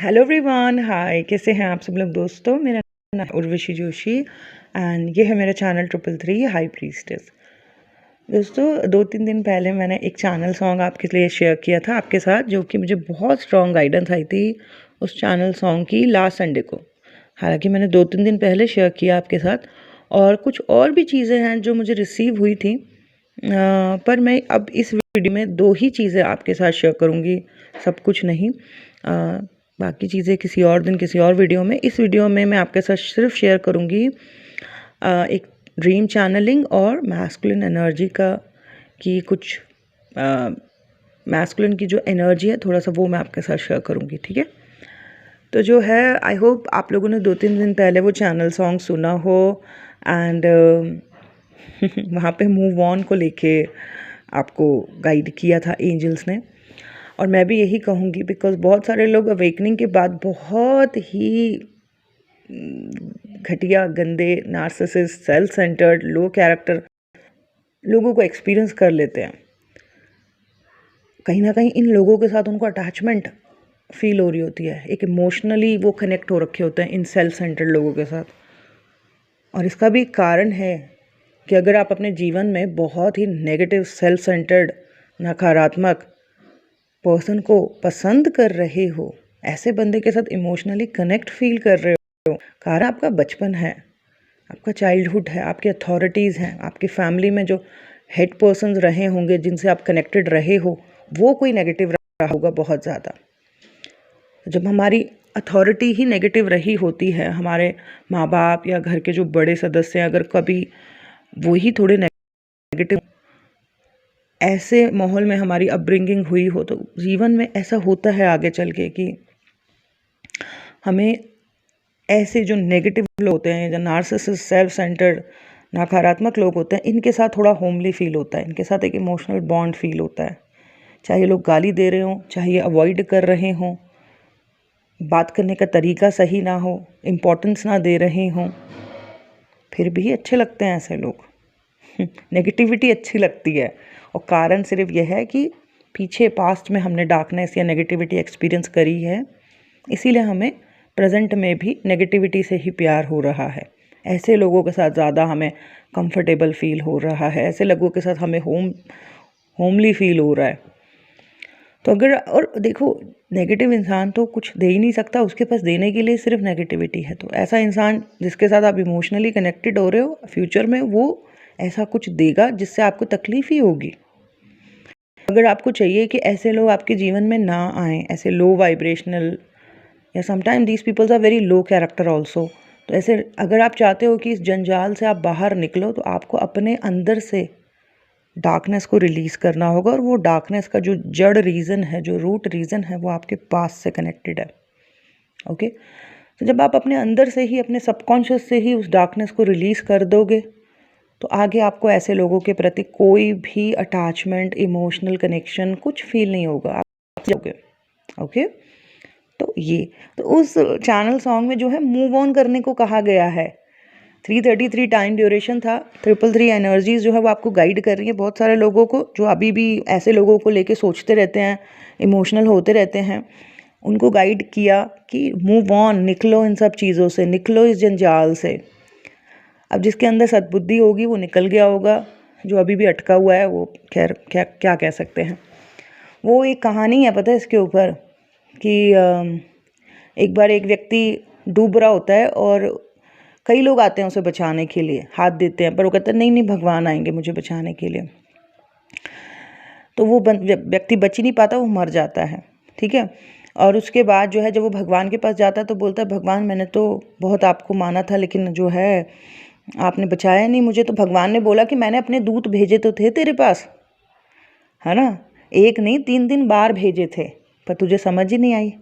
Hello everyone, हाय। कैसे हैं आप सब लोग दोस्तों। मेरा नाम है उर्वशी जोशी एंड ये है मेरा चैनल 333 हाई प्रीस्टेस। दोस्तों 2-3 दिन पहले मैंने एक चैनल सॉन्ग आपके लिए शेयर किया था आपके साथ, जो कि मुझे बहुत स्ट्रॉन्ग गाइडेंस आई थी उस चैनल सॉन्ग की लास्ट संडे को। हालांकि मैंने 2-3 दिन पहले शेयर किया आपके साथ, और कुछ और भी चीज़ें हैं जो मुझे रिसीव हुई थी, पर मैं अब इस वीडियो में 2 ही चीज़ें आपके साथ शेयर करूँगी, सब कुछ नहीं। बाकी चीज़ें किसी और दिन किसी और वीडियो में। इस वीडियो में मैं आपके साथ सिर्फ शेयर करूँगी एक ड्रीम चैनलिंग और मैस्कुलिन एनर्जी की कुछ मैस्कुलिन की जो एनर्जी है थोड़ा सा वो मैं आपके साथ शेयर करूँगी, ठीक है। तो जो है, आई होप आप लोगों ने 2-3 दिन पहले वो चैनल सॉन्ग सुना हो एंड वहाँ पे मूव ऑन को लेके आपको गाइड किया था एंजल्स ने। और मैं भी यही कहूँगी, बिकॉज बहुत सारे लोग अवेकनिंग के बाद बहुत ही घटिया, गंदे, नार्सिसिस्ट, सेल्फ सेंटर्ड, लो कैरेक्टर लोगों को एक्सपीरियंस कर लेते हैं। कहीं ना कहीं इन लोगों के साथ उनको अटैचमेंट फील हो रही होती है, एक इमोशनली वो कनेक्ट हो रखे होते हैं इन सेल्फ सेंटर्ड लोगों के साथ। और इसका भी कारण है कि अगर आप अपने जीवन में बहुत ही नेगेटिव, सेल्फ सेंटर्ड, नकारात्मक पर्सन को पसंद कर रहे हो, ऐसे बंदे के साथ इमोशनली कनेक्ट फील कर रहे हो, कारण आपका बचपन है, आपका चाइल्डहुड है, आपकी अथॉरिटीज़ हैं, आपकी फैमिली में जो हेड पर्सन्स रहे होंगे जिनसे आप कनेक्टेड रहे हो, वो कोई नेगेटिव रहा होगा बहुत ज़्यादा। जब हमारी अथॉरिटी ही नेगेटिव रही होती है, हमारे माँ बाप या घर के जो बड़े सदस्य हैं, अगर कभी वो ही थोड़े नेगेटिव, ऐसे माहौल में हमारी अपब्रिंगिंग हुई हो, तो जीवन में ऐसा होता है आगे चल के कि हमें ऐसे जो नेगेटिव लोग होते हैं, जो नार्सिसिस्ट, सेल्फ सेंटर्ड, नकारात्मक लोग होते हैं, इनके साथ थोड़ा होमली फील होता है, इनके साथ एक इमोशनल बॉन्ड फील होता है। चाहे ये लोग गाली दे रहे हों, चाहे ये अवॉइड कर रहे हों, बात करने का तरीका सही ना हो, इम्पोर्टेंस ना दे रहे हों, फिर भी अच्छे लगते हैं ऐसे लोग। नेगेटिविटी अच्छी लगती है, और कारण सिर्फ यह है कि पीछे पास्ट में हमने डार्कनेस या नेगेटिविटी एक्सपीरियंस करी है, इसीलिए हमें प्रेजेंट में भी नेगेटिविटी से ही प्यार हो रहा है। ऐसे लोगों के साथ ज़्यादा हमें कंफर्टेबल फील हो रहा है, ऐसे लोगों के साथ हमें होमली फील हो रहा है। तो अगर, और देखो, नेगेटिव इंसान तो कुछ दे ही नहीं सकता, उसके पास देने के लिए सिर्फ नेगेटिविटी है। तो ऐसा इंसान जिसके साथ आप इमोशनली कनेक्टेड हो रहे हो, फ्यूचर में वो ऐसा कुछ देगा जिससे आपको तकलीफ ही होगी। अगर आपको चाहिए कि ऐसे लोग आपके जीवन में ना आएँ, ऐसे लो वाइब्रेशनल, या sometime these peoples are very low character also, तो ऐसे अगर आप चाहते हो कि इस जंजाल से आप बाहर निकलो, तो आपको अपने अंदर से डार्कनेस को रिलीज़ करना होगा। और वो डार्कनेस का जो जड़ रीज़न है, जो रूट रीज़न है, वो आपके पास से कनेक्टेड है। ओके, तो जब आप अपने अंदर से ही, अपने सबकॉन्शियस से ही उस डार्कनेस को रिलीज़ कर दोगे, तो आगे आपको ऐसे लोगों के प्रति कोई भी अटैचमेंट, इमोशनल कनेक्शन कुछ फील नहीं होगा, आप जाओगे। ओके, तो ये, तो उस चैनल सॉन्ग में जो है मूव ऑन करने को कहा गया है। 333 टाइम ड्यूरेशन था। 333 एनर्जीज जो है वो आपको गाइड कर रही है बहुत सारे लोगों को, जो अभी भी ऐसे लोगों को लेके सोचते रहते हैं, इमोशनल होते रहते हैं, उनको गाइड किया कि मूव ऑन, निकलो इन सब चीज़ों से, निकलो इस जंजाल से। अब जिसके अंदर सद्बुद्धि होगी वो निकल गया होगा, जो अभी भी अटका हुआ है वो खैर क्या क्या कह सकते हैं। वो एक कहानी है, पता है इसके ऊपर, कि एक बार एक व्यक्ति डूब रहा होता है और कई लोग आते हैं उसे बचाने के लिए, हाथ देते हैं, पर वो कहता है नहीं नहीं, भगवान आएंगे मुझे बचाने के लिए। तो वो व्यक्ति बच ही नहीं पाता, वो मर जाता है, ठीक है। और उसके बाद जो है, जब वो भगवान के पास जाता है तो बोलता है, भगवान मैंने तो बहुत आपको माना था, लेकिन जो है आपने बचाया नहीं मुझे। तो भगवान ने बोला कि मैंने अपने दूत भेजे तो थे तेरे पास, है ना, 1 नहीं 3 बार भेजे थे, पर तुझे समझ ही नहीं आई,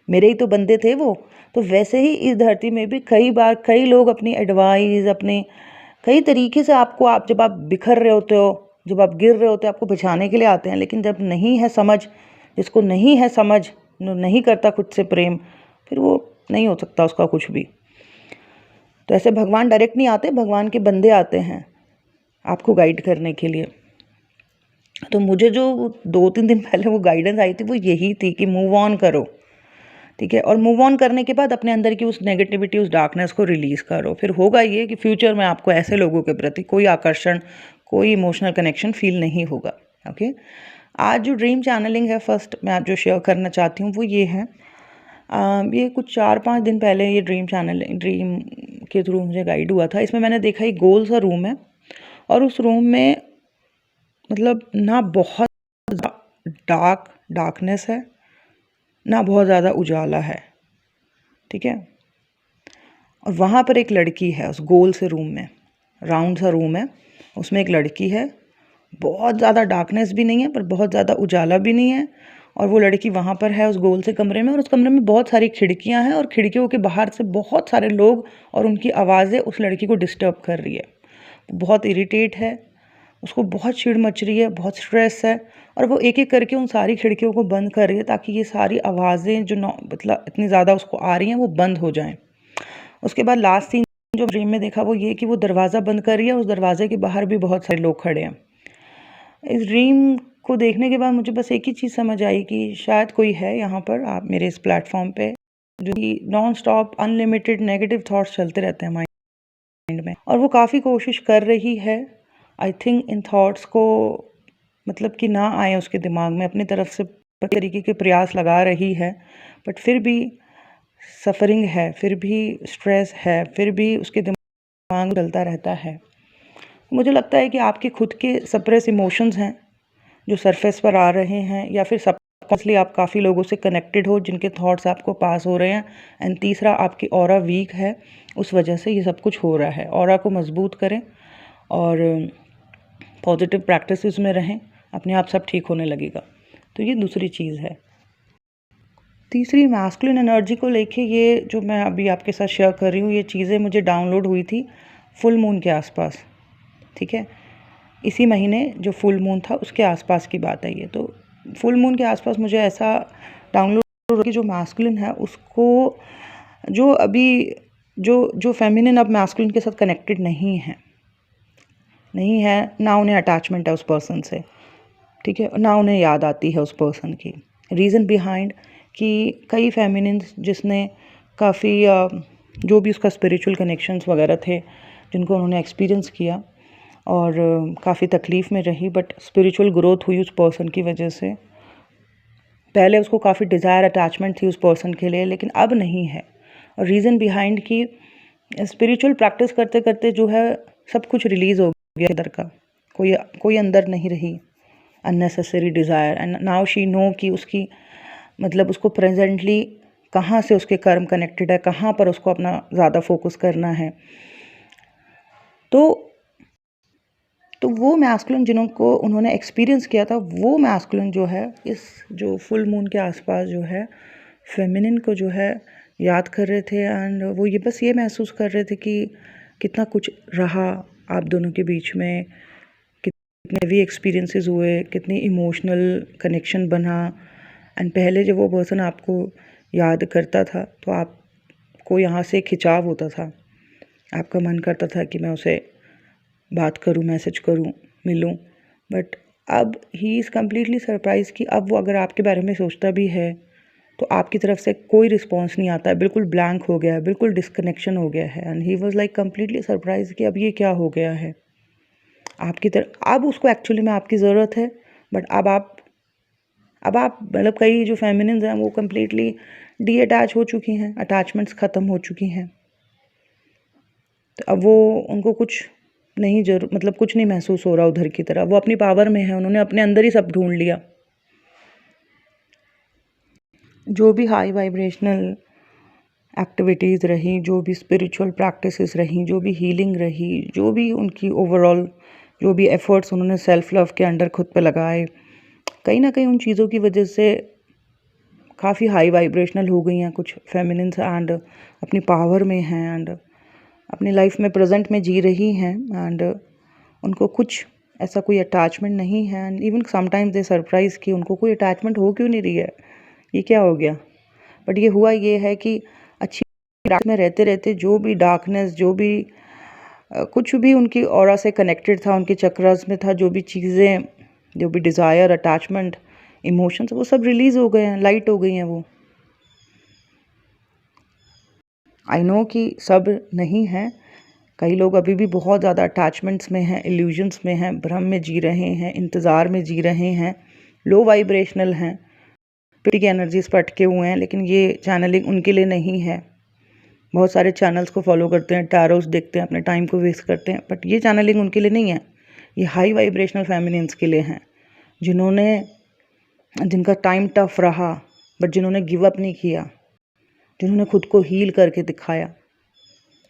मेरे ही तो बंदे थे वो। तो वैसे ही इस धरती में भी कई बार कई लोग अपनी एडवाइस, अपने कई तरीके से आपको, आप जब आप बिखर रहे होते हो, जब आप गिर रहे होते हो, आपको बचाने के लिए आते हैं। लेकिन जब नहीं है समझ, जिसको नहीं है समझ, नहीं करता खुद से प्रेम, फिर वो नहीं हो सकता उसका कुछ भी। तो ऐसे भगवान डायरेक्ट नहीं आते, भगवान के बंदे आते हैं आपको गाइड करने के लिए। तो मुझे जो 2-3 दिन पहले वो गाइडेंस आई थी, वो यही थी कि मूव ऑन करो, ठीक है। और मूव ऑन करने के बाद अपने अंदर की उस नेगेटिविटी, उस डार्कनेस को रिलीज़ करो। फिर होगा ये कि फ्यूचर में आपको ऐसे लोगों के प्रति कोई आकर्षण, कोई इमोशनल कनेक्शन फील नहीं होगा। ओके। आज जो ड्रीम चैनलिंग है, फर्स्ट मैं आप जो शेयर करना चाहती हूँ वो ये है, ये कुछ 4-5 दिन पहले ये ड्रीम के थ्रू मुझे गाइड हुआ था। इसमें मैंने देखा एक गोल सा रूम है और उस रूम में मतलब ना बहुत डार्कनेस है, ना बहुत ज़्यादा उजाला है, ठीक है। और वहाँ पर एक लड़की है उस गोल से रूम में, राउंड सा रूम है, उसमें एक लड़की है। बहुत ज़्यादा डार्कनेस भी नहीं है पर बहुत ज़्यादा उजाला भी नहीं है, और वो लड़की वहाँ पर है उस गोल से कमरे में, और उस कमरे में बहुत सारी खिड़कियाँ हैं और खिड़कियों के बाहर से बहुत सारे लोग और उनकी आवाज़ें उस लड़की को डिस्टर्ब कर रही है। बहुत इरिटेट है, उसको बहुत चिढ़ मच रही है, बहुत स्ट्रेस है, और वो एक एक करके उन सारी खिड़कियों को बंद कर रही है ताकि ये सारी आवाज़ें जो मतलब इतनी ज़्यादा उसको आ रही हैं वो बंद हो जाएं। उसके बाद लास्ट सीन जो ड्रीम में देखा वो ये कि वो दरवाज़ा बंद कर रही है, उस दरवाजे के बाहर भी बहुत सारे लोग खड़े हैं। इस ड्रीम को देखने के बाद मुझे बस एक ही चीज़ समझ आई कि शायद कोई है यहाँ पर, आप मेरे इस प्लेटफॉर्म पे, जो कि non stop unlimited negative thoughts चलते रहते हैं माइंड में, और वो काफ़ी कोशिश कर रही है आई थिंक इन थॉट्स को मतलब कि ना आए उसके दिमाग में, अपनी तरफ से तरीके के प्रयास लगा रही है, बट फिर भी सफरिंग है, फिर भी स्ट्रेस है, फिर भी उसके दिमाग चलता रहता है। मुझे लगता है कि आपके खुद के सप्रेस इमोशंस हैं जो सरफेस पर आ रहे हैं, या फिर सबकॉन्शियसली आप काफ़ी लोगों से कनेक्टेड हो जिनके थॉट्स आपको पास हो रहे हैं, एंड तीसरा आपकी ऑरा वीक है, उस वजह से ये सब कुछ हो रहा है। ऑरा को मजबूत करें और पॉजिटिव प्रैक्टिसेस में रहें, अपने आप सब ठीक होने लगेगा। तो ये दूसरी चीज़ है। तीसरी, मैस्कुलिन एनर्जी को लेके ये जो मैं अभी आपके साथ शेयर कर रही हूँ, ये चीज़ें मुझे डाउनलोड हुई थी फुल मून के आसपास, ठीक है। इसी महीने जो फुल मून था उसके आसपास की बात है ये। तो फुल मून के आसपास मुझे ऐसा डाउनलोड कि जो मैस्कुलिन है उसको, जो अभी जो फेमिनिन अब मैस्कुलिन के साथ कनेक्टेड नहीं है ना उन्हें अटैचमेंट है उस पर्सन से, ठीक है, ना उन्हें याद आती है उस पर्सन की। रीज़न बिहाइंड कि कई फेमिनिन्स जिसने काफ़ी जो भी उसका स्पिरिचुअल कनेक्शंस वगैरह थे जिनको उन्होंने एक्सपीरियंस किया और काफ़ी तकलीफ़ में रही, बट स्पिरिचुअल ग्रोथ हुई उस पर्सन की वजह से। पहले उसको काफ़ी डिज़ायर अटैचमेंट थी उस पर्सन के लिए, लेकिन अब नहीं है। और रीज़न बिहाइंड कि स्पिरिचुअल प्रैक्टिस करते करते जो है सब कुछ रिलीज़ हो गया अंदर का, कोई अंदर नहीं रही unnecessary desire, and now she know कि उसकी मतलब उसको प्रेजेंटली कहाँ से उसके कर्म कनेक्टेड है, कहाँ पर उसको अपना ज़्यादा फोकस करना है। तो वो मैस्कुलिन जिनको उन्होंने एक्सपीरियंस किया था, वो मैस्कुलिन जो है इस जो फुल मून के आसपास जो है फेमिनिन को जो है याद कर रहे थे, एंड वो ये बस ये महसूस कर रहे थे कि कितना कुछ रहा आप दोनों के बीच में, कितने भी एक्सपीरियंसेस हुए, कितनी इमोशनल कनेक्शन बना, एंड पहले जब वो पर्सन आपको याद करता था तो आपको यहाँ से खिंचाव होता था, आपका मन करता था कि मैं उसे बात करूं, मैसेज करूं, मिलूं, बट अब ही इज़ कम्प्लीटली सरप्राइज कि अब वो अगर आपके बारे में सोचता भी है तो आपकी तरफ से कोई रिस्पॉन्स नहीं आता है, बिल्कुल ब्लैंक हो गया है, बिल्कुल डिस्कनेक्शन हो गया है, and he was like completely surprise कि अब ये क्या हो गया है आपकी तरफ। अब उसको एक्चुअली में आपकी ज़रूरत है, बट अब आप मतलब कई जो फेमिनिन्स हैं वो कम्प्लीटली डी अटैच हो चुकी हैं, अटैचमेंट्स ख़त्म हो चुकी हैं, तो अब वो उनको कुछ नहीं मतलब कुछ नहीं महसूस हो रहा उधर की तरह, वो अपनी पावर में है, उन्होंने अपने अंदर ही सब ढूंढ लिया। जो भी हाई वाइब्रेशनल एक्टिविटीज़ रही, जो भी स्पिरिचुअल प्रैक्टिसेस रही, जो भी हीलिंग रही, जो भी उनकी ओवरऑल जो भी एफर्ट्स उन्होंने सेल्फ लव के अंडर खुद पे लगाए, कहीं ना कहीं उन चीज़ों की वजह से काफ़ी हाई वाइब्रेशनल हो गई हैं कुछ फेमिनिन्स, एंड अपनी पावर में हैं, एंड अपनी लाइफ में प्रेजेंट में जी रही हैं, एंड उनको कुछ ऐसा कोई अटैचमेंट नहीं है, and even sometimes they surprise कि उनको कोई अटैचमेंट हो क्यों नहीं रही है, ये क्या हो गया। बट ये हुआ ये है कि अच्छी लाइफ में रहते रहते जो भी डार्कनेस, जो भी कुछ भी उनकी ऑरा से कनेक्टेड था, उनके चक्रास में था, जो भी चीज़ें, जो भी डिज़ायर, अटैचमेंट, इमोशंस, वो सब रिलीज़ हो गए हैं, लाइट हो गई हैं वो। आई नो कि सब नहीं हैं, कई लोग अभी भी बहुत ज़्यादा अटैचमेंट्स में हैं, इल्यूजन्स में हैं, भ्रम में जी रहे हैं, इंतज़ार में जी रहे हैं, लो वाइब्रेशनल हैं, पिटी की एनर्जीज पर अटके हुए हैं। लेकिन ये चैनलिंग उनके लिए नहीं है। बहुत सारे चैनल्स को फॉलो करते हैं, टैरोस देखते हैं, अपने टाइम को वेस्ट करते हैं, बट ये चैनलिंग उनके लिए नहीं है। ये हाई वाइब्रेशनल फेमिनिन्स के लिए हैं, जिनका टाइम टफ रहा बट जिन्होंने गिव अप नहीं किया, जिन्होंने खुद को हील करके दिखाया,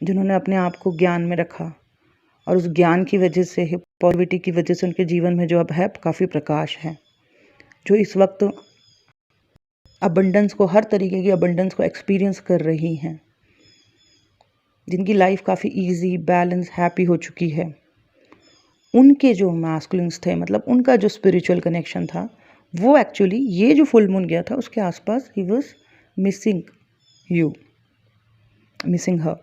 जिन्होंने अपने आप को ज्ञान में रखा, और उस ज्ञान की वजह से, पॉजिटिविटी की वजह से उनके जीवन में जो अब है काफ़ी प्रकाश है, जो इस वक्त अबंडेंस को, हर तरीके की अबंडेंस को एक्सपीरियंस कर रही हैं, जिनकी लाइफ काफ़ी इजी, बैलेंस, हैप्पी हो चुकी है। उनके जो मैस्कुलिन्स थे, मतलब उनका जो स्पिरिचुअल कनेक्शन था, वो एक्चुअली ये जो फुल मून गया था उसके आसपास he was missing you, missing her.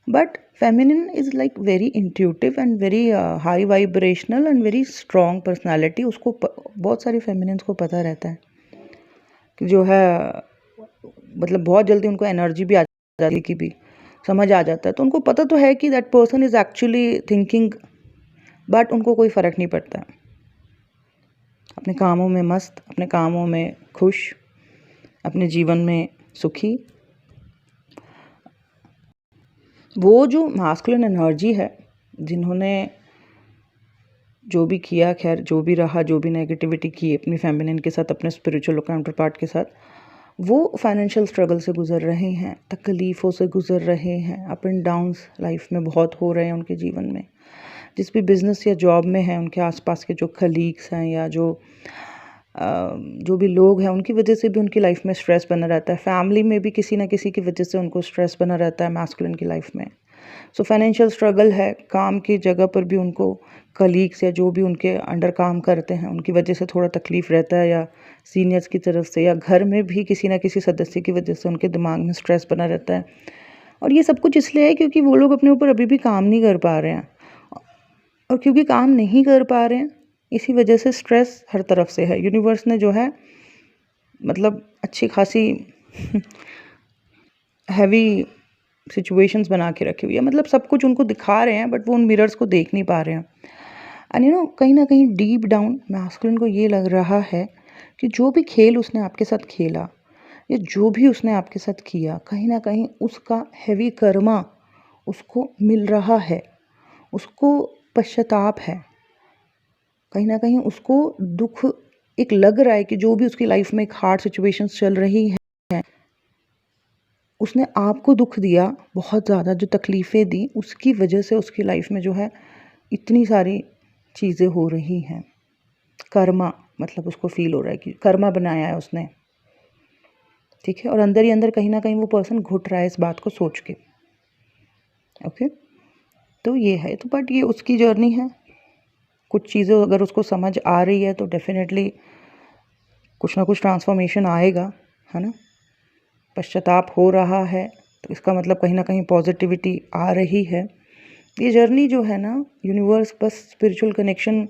But feminine is like very intuitive and very high vibrational and very strong personality. उसको बहुत सारी फेमिनिन्स को पता रहता है कि जो है, मतलब बहुत जल्दी उनको एनर्जी भी आ जाती की भी समझ आ जाता है। तो उनको पता तो है कि that person is actually thinking, but उनको कोई फ़र्क नहीं पड़ता। अपने कामों में मस्त, अपने कामों में खुश, अपने जीवन में सुखी। वो जो मास्कुलिन एनर्जी है, जिन्होंने जो भी किया, खैर जो भी रहा, जो भी नेगेटिविटी की अपनी फेमिनिन के साथ, अपने स्पिरिचुअल काउंटर पार्ट के साथ, वो फाइनेंशियल स्ट्रगल से गुजर रहे हैं, तकलीफ़ों से गुजर रहे हैं, अप एंड डाउन्स लाइफ में बहुत हो रहे हैं उनके जीवन में। जिस भी बिज़नेस या जॉब में हैं, उनके आसपास के जो कलीग्स हैं या जो भी लोग हैं, उनकी वजह से भी उनकी लाइफ में स्ट्रेस बना रहता है। फैमिली में भी किसी ना किसी की वजह से उनको स्ट्रेस बना रहता है मैस्कुलिन की लाइफ में। सो फाइनेंशियल स्ट्रगल है, काम की जगह पर भी उनको कलीग्स या जो भी उनके अंडर काम करते हैं उनकी वजह से थोड़ा तकलीफ़ रहता है, या सीनियर्स की तरफ से, या घर में भी किसी ना किसी सदस्य की वजह से उनके दिमाग में स्ट्रेस बना रहता है। और ये सब कुछ इसलिए है क्योंकि वो लोग अपने ऊपर अभी भी काम नहीं कर पा रहे हैं, और क्योंकि काम नहीं कर पा रहे हैं इसी वजह से स्ट्रेस हर तरफ से है। यूनिवर्स ने जो है, मतलब अच्छी खासी हैवी सिचुएशंस बना के रखी हुई है। मतलब सब कुछ उनको दिखा रहे हैं बट वो उन मिरर्स को देख नहीं पा रहे हैं। एंड कहीं ना कहीं डीप डाउन मैस्कुलिन को ये लग रहा है कि जो भी खेल उसने आपके साथ खेला, या जो भी उसने आपके साथ किया, कहीं ना कहीं उसका हैवी कर्मा उसको मिल रहा है, उसको पश्चाताप है, कहीं ना कहीं उसको दुख एक लग रहा है कि जो भी उसकी लाइफ में एक हार्ड सिचुएशंस चल रही हैं, उसने आपको दुख दिया बहुत ज़्यादा, जो तकलीफ़ें दी, उसकी वजह से उसकी लाइफ में जो है इतनी सारी चीज़ें हो रही हैं। कर्मा, मतलब उसको फील हो रहा है कि कर्मा बनाया है उसने, ठीक है। और अंदर ही अंदर कहीं ना कहीं वो पर्सन घुट रहा है इस बात को सोच के। ओके, तो ये है। तो बट ये उसकी जर्नी है। कुछ चीज़ें अगर उसको समझ आ रही है तो डेफिनेटली कुछ ना कुछ ट्रांसफॉर्मेशन आएगा, है ना। पश्चाताप हो रहा है तो इसका मतलब कहीं ना कहीं पॉजिटिविटी आ रही है। ये जर्नी जो है ना, यूनिवर्स बस स्पिरिचुअल कनेक्शन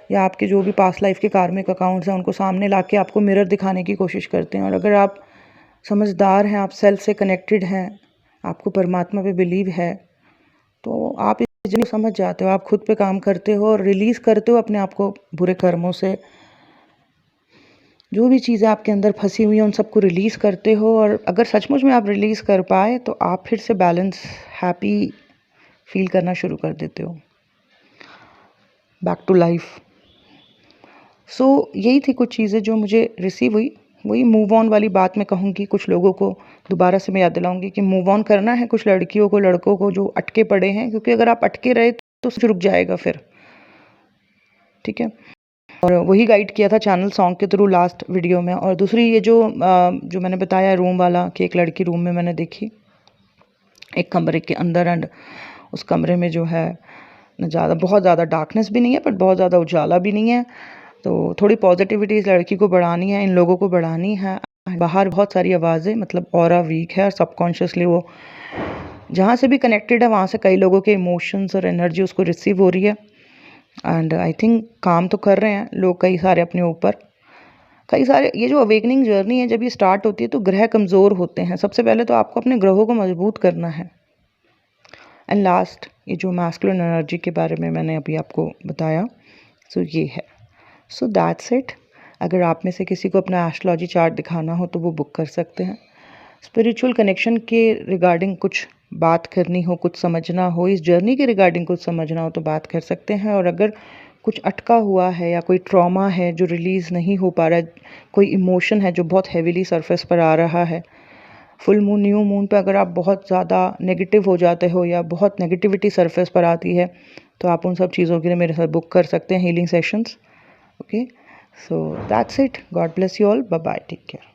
या आपके जो भी पास्ट लाइफ के कार्मिक अकाउंट्स हैं उनको सामने ला के आपको मिरर दिखाने की कोशिश करते हैं। और अगर आप समझदार हैं, आप सेल्फ से कनेक्टेड हैं, आपको परमात्मा पे बिलीव है, तो आप इस जर्नी समझ जाते हो, आप खुद पे काम करते हो और रिलीज़ करते हो अपने आप को बुरे कर्मों से। जो भी चीज़ें आपके अंदर फंसी हुई हैं उन सबको रिलीज़ करते हो, और अगर सचमुच में आप रिलीज़ कर पाए तो आप फिर से बैलेंस, हैप्पी फील करना शुरू कर देते हो, बैक टू लाइफ। सो यही थी कुछ चीज़ें जो मुझे रिसीव हुई। वही मूव ऑन वाली बात मैं कहूँगी, कुछ लोगों को दोबारा से मैं याद दिलाऊंगी कि मूव ऑन करना है कुछ लड़कियों को, लड़कों को जो अटके पड़े हैं, क्योंकि अगर आप अटके रहे तो रुक जाएगा फिर, ठीक है। और वही गाइड किया था चैनल सॉन्ग के थ्रू लास्ट वीडियो में। और दूसरी ये जो मैंने बताया रूम वाला, कि एक लड़की रूम में मैंने देखी एक कमरे के अंदर, एंड उस कमरे में जो है न ज़्यादा, बहुत ज़्यादा डार्कनेस भी नहीं है बट बहुत ज़्यादा उजाला भी नहीं है। तो थोड़ी पॉजिटिविटी इस लड़की को बढ़ानी है, इन लोगों को बढ़ानी है। बाहर बहुत सारी आवाज़ें, मतलब ऑरा वीक है और सबकॉन्शियसली वो जहाँ से भी कनेक्टेड है वहाँ से कई लोगों के इमोशंस और एनर्जी उसको रिसीव हो रही है। एंड आई थिंक काम तो कर रहे हैं लोग कई सारे अपने ऊपर, कई सारे ये जो अवेकनिंग जर्नी है जब ये स्टार्ट होती है तो ग्रह कमज़ोर होते हैं। सबसे पहले तो आपको अपने ग्रहों को मजबूत करना है। एंड लास्ट ये जो मैस्कुलिन एनर्जी के बारे में मैंने अभी आपको बताया, सो ये है। सो दैट्स इट। अगर आप में से किसी को अपना एस्ट्रोलॉजी चार्ट दिखाना हो तो वो बुक कर सकते हैं। स्पिरिचुअल कनेक्शन के रिगार्डिंग कुछ बात करनी हो, कुछ समझना हो, इस जर्नी के रिगार्डिंग कुछ समझना हो तो बात कर सकते हैं। और अगर कुछ अटका हुआ है या कोई ट्रॉमा है जो रिलीज़ नहीं हो पा रहा है, कोई इमोशन है जो बहुत हैवीली सरफेस पर आ रहा है, फुल मून, न्यू मून पे अगर आप बहुत ज़्यादा नेगेटिव हो जाते हो या बहुत नेगेटिविटी सरफेस पर आती है तो आप उन सब चीज़ों के लिए मेरे साथ बुक कर सकते हैं healing sessions. Okay, so that's it. God bless you all. Bye bye, take care.